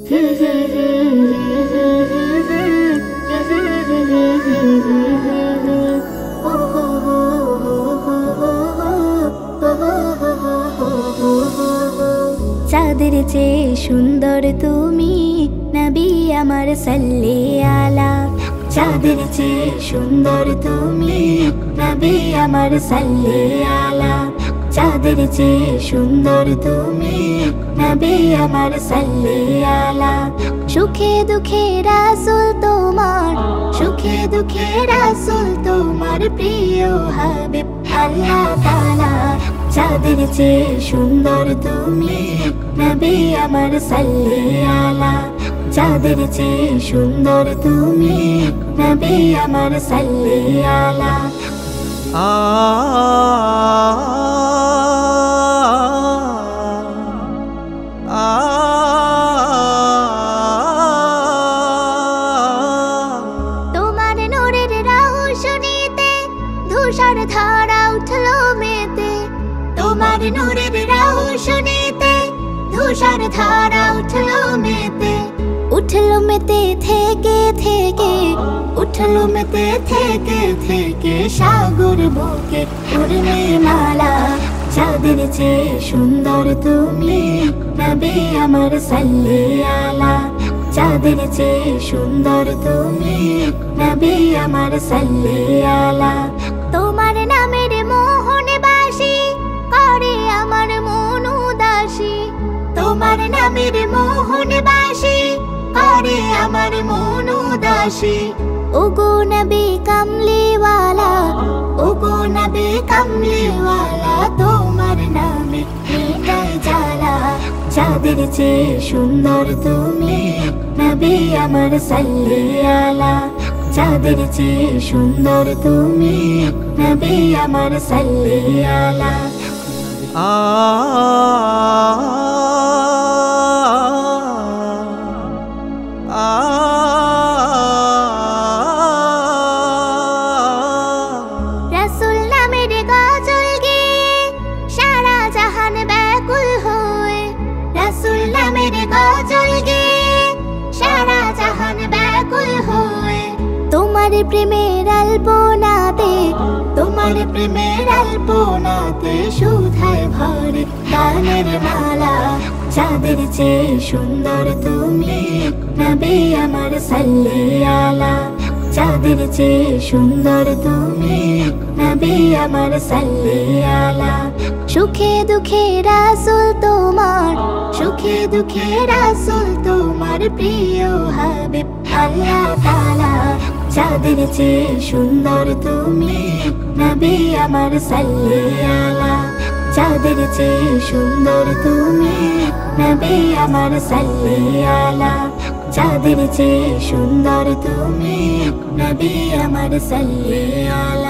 চাঁদের চেয়ে সুন্দর তুমি নবী আমার সাল্লি আলা। চাঁদের চেয়ে সুন্দর তুমি নবী আমার সাল্লি আলা। চাঁদের চেয়ে সুন্দর তুমি নবী আমার সাল্লি আলা। সুখে দুঃখে রাসূল তোমার, সুখে দুঃখে রাসূল তোমার প্রিয় হাবিব আল্লাহ তাআলা। চাঁদের চেয়ে সুন্দর তুমি নবী আমার সাল্লি আলা। চাঁদের চেয়ে সুন্দর তুমি নবী আমার সাল্লি আলা। তোমার নূরের রওশনীতে ধূসর ধারা উঠলো মেতে। তোমার নূরের রওশনীতে ধূসর ধারা উঠলো মেতে। উঠলো মেতে থেকে থেকে, উঠলো মেতে থেকে থেকে সাগর বুকে উড়বে মালা। চাঁদের চেয়ে সুন্দর তুমি নবী আমার সাল্লি আলা। চাঁদের চেয়ে সুন্দর তুমি নবী আমার সাল্লি আলা। তোমার নামের মোহন বাসি করে আমার মন উদাসী। তোমার নামের মোহন বাসি করে আমার মন উদাসী। ওগো নবী কামলিওয়ালা, ওগো নবী কামলিওয়ালা, তোমার নামে মিটাই জ্বালা। চাঁদের চেয়ে সুন্দর তুমি নবী আমার সাল্লি আলা। চাঁদের চেয়ে সুন্দর তুমি নবী আমার সাল্লি আলা। রাসূল নামের গজল গেয়ে সারা জাহান ব্যাকুল হয়ে। রাসূল নামের গজল গেয়ে সারা জাহান ব্যাকুল হয়ে। তোমার প্রেমের আলপনাতে, তোমার প্রেমের আলপনাতে সুধায় ভরে গানের মালা। চাঁদের চেয়ে সুন্দর তুমি নবী আমার সাল্লি আলা। চাঁদের চেয়ে সুন্দর তুমি নবী আমার সাল্লি আলা। সুখে দুঃখে রাসূল তোমার, সুখে দুঃখে রাসূল তোমার প্রিয় হাবিব আল্লাহ তাআলা। চাঁদের চেয়ে সুন্দর তুমি নবী আমার সাল্লি আলা। চাঁদের চেয়ে সুন্দর তুমি নবী আমার সাল্লি আলা। চাঁদের চেয়ে সুন্দর তুমি নবী আমার সাল্লি আলা।